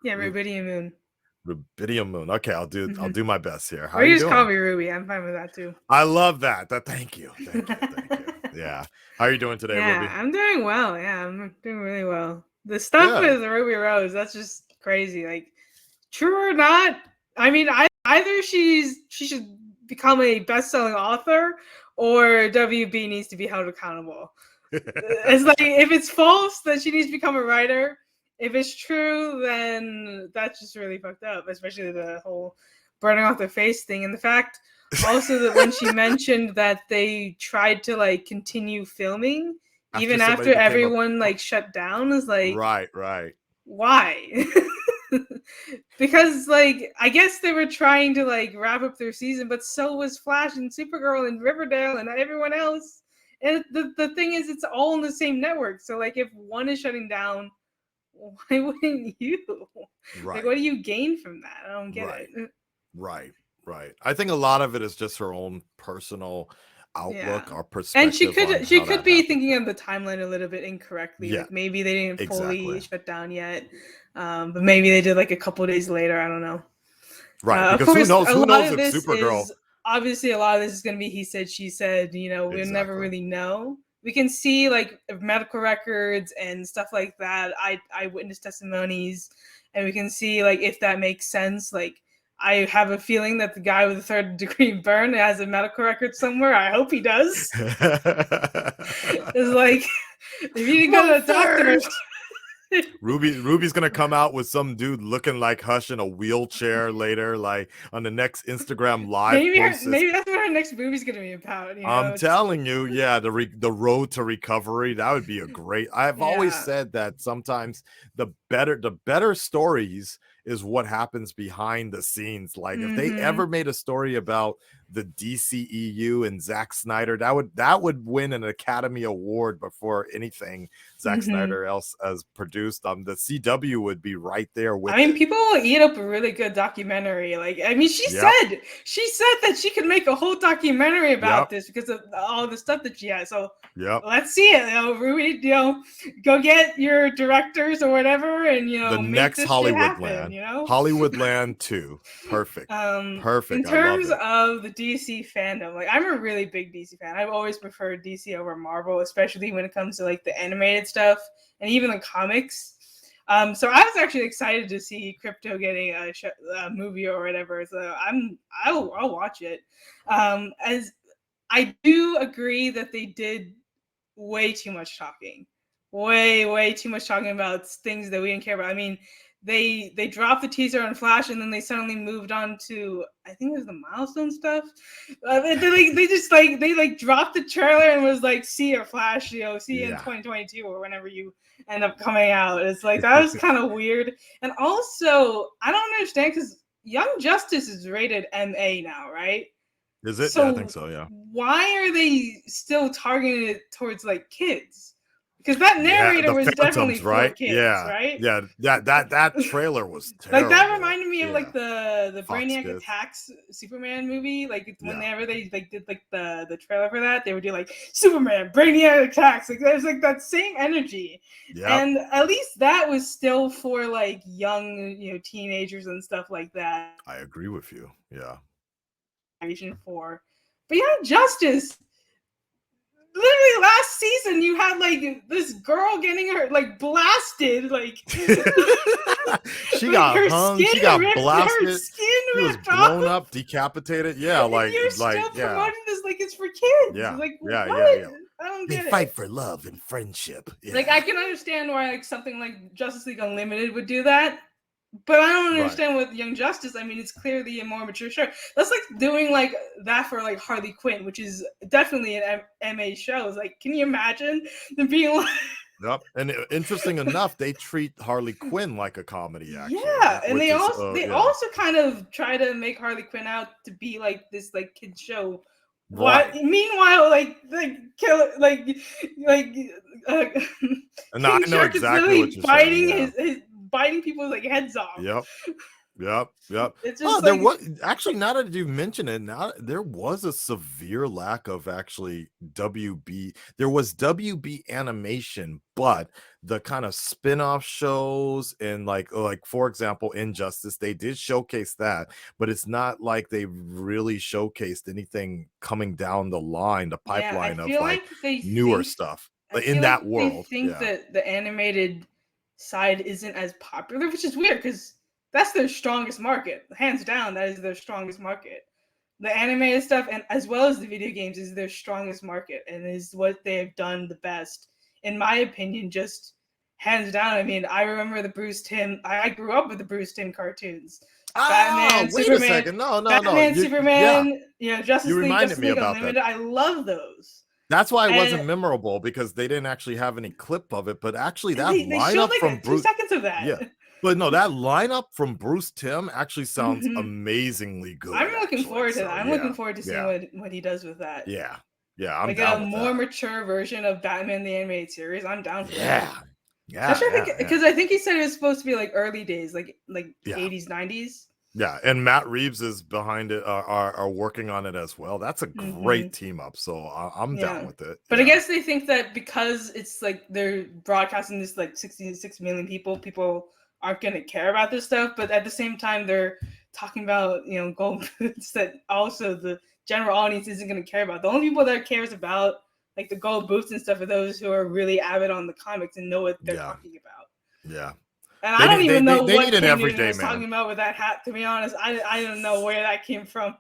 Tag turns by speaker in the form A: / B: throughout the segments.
A: Yeah, RubidiumMoon.
B: RubidiumMoon. Okay, I'll do my best here. How
A: or
B: are you
A: just
B: doing?
A: call me Ruby. I'm fine with that too.
B: I love that. Thank you. Thank you. Yeah. How are you doing today,
A: Yeah,
B: Ruby?
A: I'm doing well. Yeah, I'm doing really well. The stuff
B: Good.
A: with Ruby Rose, that's just crazy. Like, true or not, I mean, either she should become a best-selling author, or WB needs to be held accountable. It's like, if it's false, then she needs to become a writer. If it's true, then that's just really fucked up, especially the whole burning off their face thing. And the fact also that when she mentioned that they tried to like continue filming even after everyone like shut down, is like,
B: right.
A: Why? Because like, I guess they were trying to like wrap up their season, but so was Flash and Supergirl and Riverdale and everyone else. And the thing is, it's all on the same network. So like, if one is shutting down, why wouldn't you?
B: Right.
A: Like, what do you gain from that? I don't get it.
B: Right. I think a lot of it is just her own personal outlook or perspective.
A: And she could be thinking of the timeline a little bit incorrectly. Yeah, like maybe they didn't fully shut down yet, but maybe they did like a couple of days later. I don't know.
B: Right, because
A: of course,
B: who knows if Supergirl.
A: Obviously, a lot of this is going to be he said, she said. You know, we'll never really know. We can see like medical records and stuff like that, eyewitness testimonies, and we can see like if that makes sense. Like, I have a feeling that the guy with a 3rd-degree burn has a medical record somewhere. I hope he does. It's like, if you didn't go to the doctor.
B: Ruby's gonna come out with some dude looking like Hush in a wheelchair later, like on the next Instagram live.
A: Maybe that's what our next movie's gonna be about. You know?
B: I'm telling you, yeah, the road to recovery. That would be a great. I've always said that sometimes the better stories is what happens behind the scenes. Like, if they ever made a story about the DCEU and Zack Snyder, that would win an Academy Award before anything Zack Snyder else has produced. The CW would be right there with.
A: I mean, people will eat up a really good documentary. Like, I mean, she said that she could make a whole documentary about this because of all the stuff that she has. So let's see it. Ruby, go get your directors or whatever, and
B: the
A: make
B: next
A: this
B: Hollywoodland. Hollywoodland 2. Perfect.
A: In terms of the DC fandom, like, I'm a really big DC fan. I've always preferred DC over Marvel, especially when it comes to like the animated stuff and even the comics. So I was actually excited to see Crypto getting a movie or whatever. So I'll watch it. As I do agree that they did way too much talking, way too much talking about things that we didn't care about. I mean, they dropped the teaser on Flash, and then they suddenly moved on to, I think it was the milestone stuff. They dropped the trailer and was like, "See you, Flash. See you in 2022 or whenever you end up coming out." It's like, that was kind of weird. And also, I don't understand, because Young Justice is rated MA now, right?
B: Is it? So, I think so. Yeah.
A: Why are they still targeting it towards like kids? Because that narrator was definitely for kids, right?
B: Yeah, that trailer was terrible.
A: Like, that reminded me of like the Brainiac Attacks Superman movie. Like, whenever they like did like the trailer for that, they would do like Superman, Brainiac Attacks. Like, there's like that same energy. And at least that was still for like young, teenagers and stuff like that.
B: I agree with you. Yeah.
A: For, but Young Justice. Literally last season, you had like this girl getting her like blasted, like
B: she got hung, she got blasted, her skin was blown up, decapitated. Yeah,
A: and
B: like
A: you're still promoting this like it's for kids.
B: Yeah,
A: like,
B: yeah.
A: I don't get it.
B: They fight for love and friendship. Yeah.
A: Like, I can understand why like something like Justice League Unlimited would do that. But I don't understand with Young Justice. I mean, it's clearly a more mature show. That's like doing like that for like Harley Quinn, which is definitely an MA show. It's like, can you imagine them being like?
B: Yep. And interesting enough, they treat Harley Quinn like a comedy actor.
A: Yeah, and they also kind of try to make Harley Quinn out to be like this like kid show. Right. What? Meanwhile,
B: and I know exactly what you're
A: biting
B: saying,
A: his biting people's like heads off.
B: Yep. Yep.
A: It's
B: Oh,
A: just
B: there
A: like,
B: was actually, now that you mention it, now there was a severe lack of actually WB. There was WB animation, but the kind of spin-off shows and like for example, Injustice, they did showcase that, but it's not like they really showcased anything coming down the line, the
A: yeah,
B: pipeline of like
A: they
B: newer
A: think
B: stuff
A: I
B: in
A: feel
B: that
A: like they
B: world.
A: think
B: Yeah.
A: that the animated side isn't as popular, which is weird because that's their strongest market. Hands down, that is their strongest market. The animated stuff, and as well as the video games, is their strongest market and is what they have done the best, in my opinion. Just hands down. I mean, I remember the Bruce Timm. I grew up with the Bruce Timm cartoons.
B: Oh,
A: Batman,
B: wait a
A: Superman,
B: second. No, no, no.
A: Batman,
B: Yeah,
A: Superman,
B: you reminded
A: Justice
B: me
A: League
B: about that.
A: Unlimited. I love those.
B: That's why it
A: And
B: wasn't memorable, because they didn't actually have any clip of it, but actually that
A: they showed
B: lineup
A: like
B: from
A: a 2
B: Bruce,
A: seconds of that.
B: yeah. But no, that lineup from Bruce Timm actually sounds
A: Mhm.
B: amazingly
A: I'm
B: good,
A: looking
B: actually.
A: forward to that.
B: So
A: I'm
B: yeah,
A: looking forward to seeing
B: yeah,
A: what he does with that.
B: yeah, yeah. I'm
A: Like a
B: down with
A: more
B: that.
A: mature version of Batman the Animated Series. I'm down for that.
B: Yeah, yeah,
A: Especially
B: yeah, yeah.
A: because I think he said it was supposed to be like early days, like
B: Yeah.
A: 80s, 90s.
B: Yeah, and Matt Reeves is behind it, are working on it as well. That's a
A: Hmm.
B: great team up, so I'm down
A: Yeah.
B: with it.
A: But I
B: Yeah,
A: guess they think that because it's like they're broadcasting this like 66 million people aren't going to care about this stuff. But at the same time, they're talking about, gold boots that also the general audience isn't going to care about. The only people that cares about like the gold boots and stuff are those who are really avid on the comics and know what they're
B: yeah,
A: talking about.
B: yeah.
A: And I don't
B: They
A: even know
B: they
A: what
B: need an
A: Cam Newton
B: everyday
A: was
B: man.
A: talking about with that hat, to be honest. I don't know where that came from.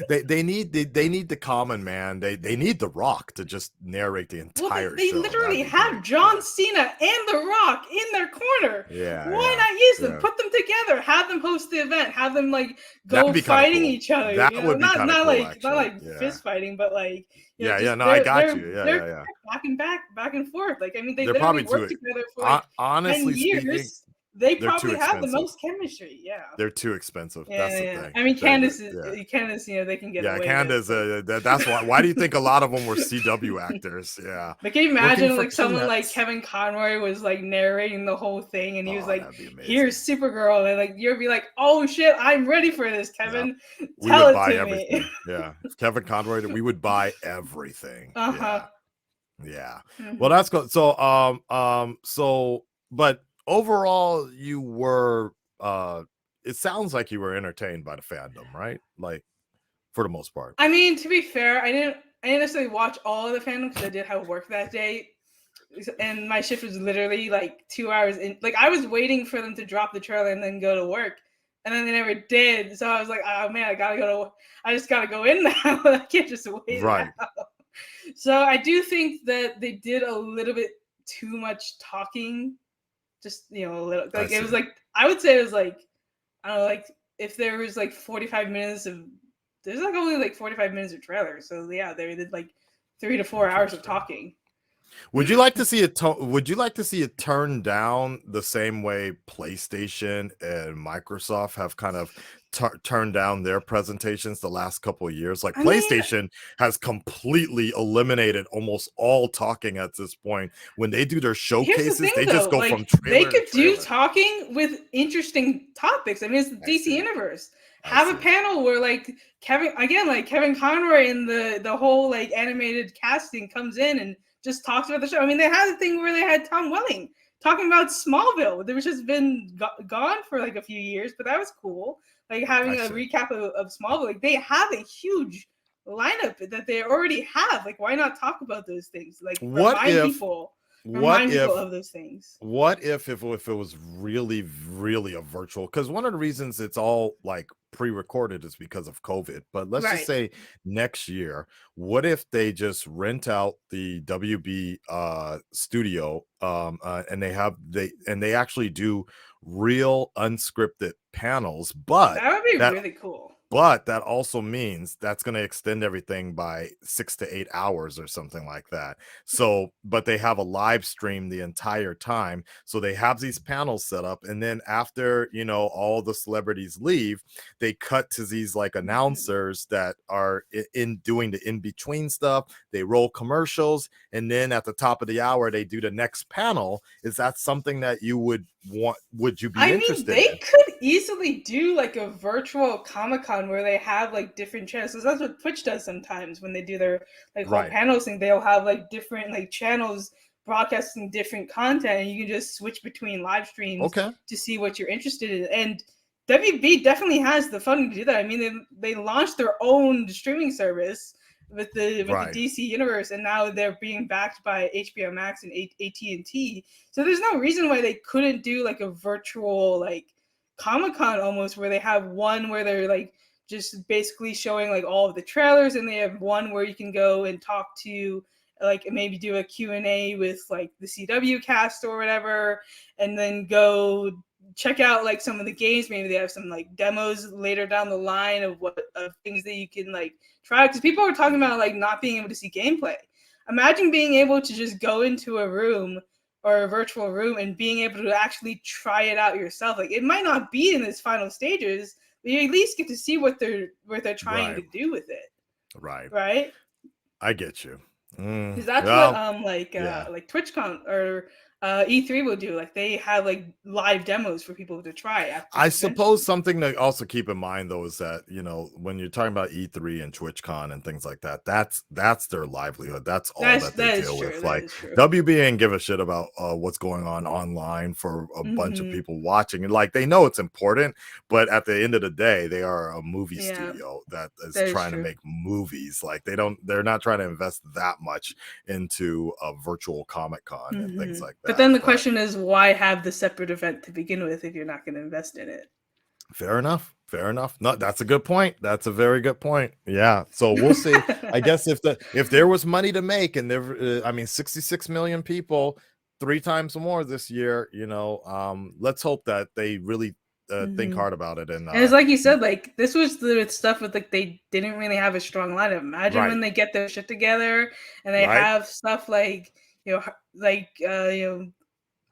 B: They need the common man. They need The Rock to just narrate the
A: Well,
B: entire
A: they
B: show.
A: literally
B: That'd be great.
A: have John Cena and The Rock in their corner.
B: Yeah,
A: Why
B: yeah,
A: not use them?
B: yeah.
A: Put them together. Have them host the event. Have them like
B: That'd
A: go
B: be kind of
A: fighting
B: cool.
A: each other.
B: That would be kind of cool,
A: Not
B: actually.
A: like
B: Yeah,
A: fist fighting, but like
B: yeah, yeah.
A: just
B: No, I got you. Yeah,
A: they're
B: yeah, yeah.
A: back and forth. Like I mean, they
B: They're
A: literally
B: probably
A: worked
B: too.
A: together for like 10
B: Honestly speaking,
A: years. They
B: they're too
A: probably have the
B: expensive.
A: most chemistry. Yeah.
B: They're too expensive.
A: Yeah,
B: That's the
A: yeah.
B: thing.
A: I mean,
B: Yeah.
A: Candace, they can get
B: Yeah,
A: away with.
B: Candace. That's why. Why do you think a lot of them were CW actors? Yeah,
A: But can you
B: working
A: imagine
B: for
A: like someone like
B: peanuts.
A: Kevin Conroy was like narrating the whole thing and he was
B: Oh,
A: like,
B: that'd be amazing.
A: here's Supergirl, and like you'd be like, oh shit, I'm ready for this,
B: Yeah,
A: Kevin.
B: we
A: Tell
B: would
A: it
B: buy
A: to me.
B: everything. Yeah, if Kevin Conroy, we would buy everything.
A: Uh-huh.
B: Yeah, yeah. Well,
A: Mhm.
B: that's good. So, but overall, you were. It sounds like you were entertained by the fandom, right? Like, for the most part.
A: I mean, to be fair, I didn't necessarily watch all of the fandom because I did have work that day. And my shift was literally like 2 hours in. Like I was waiting for them to drop the trailer and then go to work, and then they never did. So I was like, oh man, I just gotta go in now. I can't just wait it
B: Right.
A: out. So I do think that they did a little bit too much talking. Just a little, like it was like, I would say it was like, I don't know, like if there was like 45 minutes of, there's like only like 45 minutes of trailer. So yeah, they did like 3 to 4 hours of talking.
B: Would you like to see it? Would you like to see it turn down the same way PlayStation and Microsoft have kind of turned down their presentations the last couple of years? Like PlayStation has completely eliminated almost all talking at this point. When they do their showcases, they just go from trailer
A: they could
B: to trailer.
A: do talking with interesting topics. I mean, it's the DC universe. Have a panel where like Kevin Conroy and the whole like animated casting comes in and just talks about the show. I mean, they had a thing where they had Tom Welling talking about Smallville, which has been gone for like a few years, but that was cool. Like having a recap of Smallville. Like they have a huge lineup that they already have. Like, why not talk about those things? Like remind people of those things.
B: What if it was really a virtual? Because one of the reasons it's all like pre-recorded is because of COVID. But let's just say next year, what if they just rent out the WB studio and they actually do real unscripted panels, but
A: that would be really cool.
B: But that also means that's going to extend everything by 6 to 8 hours or something like that. So, but they have a live stream the entire time. So they have these panels set up. And then after, all the celebrities leave, they cut to these like announcers that are in doing the in-between stuff. They roll commercials. And then at the top of the hour, they do the next panel. Is that something that you would would you be
A: I mean,
B: interested
A: they
B: in?
A: could easily do like a virtual Comic-Con where they have like different channels. So that's what Twitch does sometimes when they do their like whole
B: Right.
A: panels thing. They'll have like different like channels broadcasting different content, and you can just switch between live streams
B: Okay.
A: to see what you're interested in. And WB definitely has the funding to do that. I mean, they launched their own streaming service with the
B: Right.
A: DC universe, and now they're being backed by HBO Max and AT&T. So there's no reason why they couldn't do like a virtual like Comic-Con almost, where they have one where they're like just basically showing like all of the trailers, and they have one where you can go and talk to like maybe do a Q&A with like the CW cast or whatever, and then go check out like some of the games. Maybe they have some like demos later down the line of things that you can like try, because people are talking about like not being able to see gameplay. Imagine being able to just go into a room or a virtual room and being able to actually try it out yourself. Like, it might not be in its final stages, but you at least get to see what they're trying to do with it.
B: Right. I get you.
A: Because that's
B: well,
A: what like TwitchCon or E3 will do. Like, they have like live demos for people to try.
B: I suppose something to also keep in mind though is that, you know, when you're talking about E3 and TwitchCon and things like that, that's their livelihood. That's all that they deal with. Like, WB ain't give a shit about what's going on online for a bunch of people watching, and like, they know it's important, but at the end of the day, they are a movie studio that is trying to make movies. Like, they're not trying to invest that much into a virtual Comic-Con and things like that.
A: But then the question is, why have the separate event to begin with if you're not going to invest in it?
B: Fair enough. No, that's a good point. That's a very good point. Yeah. So we'll see. I guess if there was money to make, and there, I mean, 66 million people, 3 times more this year, you know, let's hope that they really think hard about it. And
A: it's like you said, like, this was the stuff with like, they didn't really have a strong lineup. Imagine when they get their shit together and they have stuff like, you know, like you know,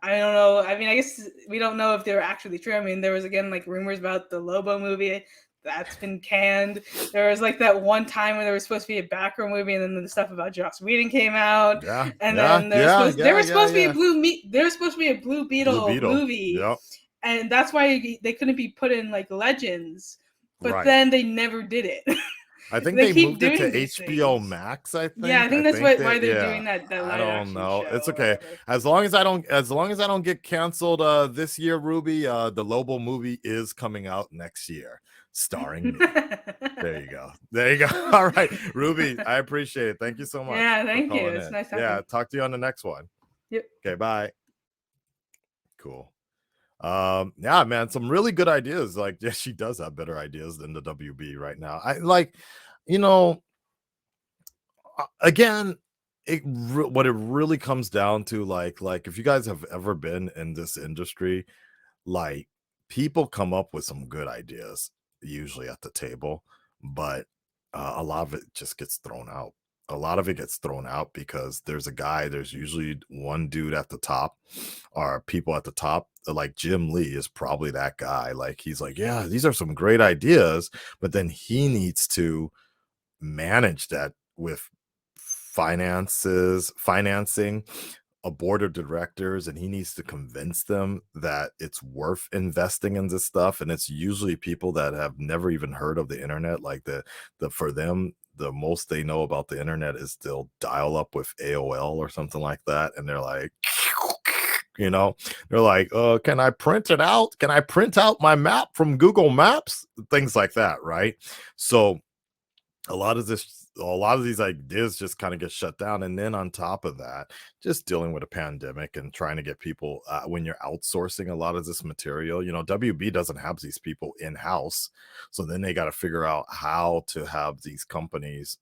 A: I don't know. I mean, I guess we don't know if they're actually true. I mean, there was again like rumors about the Lobo movie that's been canned. There was like that one time when there was supposed to be a Batgirl movie, and then the stuff about Joss Whedon came out. And then there was supposed to be a Blue Beetle movie. And that's why they couldn't be put in like Legends. But then they never did it.
B: I think they moved it to HBO Max. I think.
A: Yeah, I think that's why they're doing that.
B: I don't know. It's okay. As long as I don't get canceled this year, Ruby. The Lobo movie is coming out next year, starring me. There you go. All right, Ruby. I appreciate it. Thank you so much.
A: Yeah, thank you. It's nice talking.
B: Yeah, talk to you on the next one.
A: Yep.
B: Okay, bye. Cool. Yeah, man, some really good ideas. Like, yeah, she does have better ideas than the WB right now. I like, you know, again, what it really comes down to, like if you guys have ever been in this industry, like, people come up with some good ideas usually at the table, but a lot of it just gets thrown out. A lot of it gets thrown out because there's usually one dude at the top, or people at the top. Like, Jim Lee is probably that guy. Like, he's like, yeah, these are some great ideas, but then he needs to manage that with financing, a board of directors, and he needs to convince them that it's worth investing in this stuff. And it's usually people that have never even heard of the internet. Like, for them, the most they know about the internet is they'll dial up with AOL or something like that, and they're like, you know, they're like, can I print it out? Can I print out my map from Google Maps? Things like that, right? So a lot of these ideas just kind of get shut down. And then on top of that, just dealing with a pandemic and trying to get people, when you're outsourcing a lot of this material, you know, WB doesn't have these people in-house. So then they got to figure out how to have these companies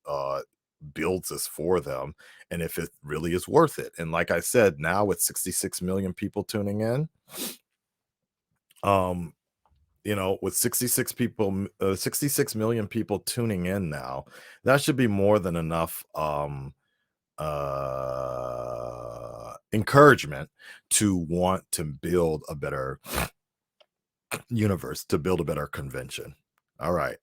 B: builds this for them, and if it really is worth it. And like I said, now with 66 million people tuning in, you know, with 66 million people tuning in now, that should be more than enough encouragement to want to build a better universe, to build a better convention. All right.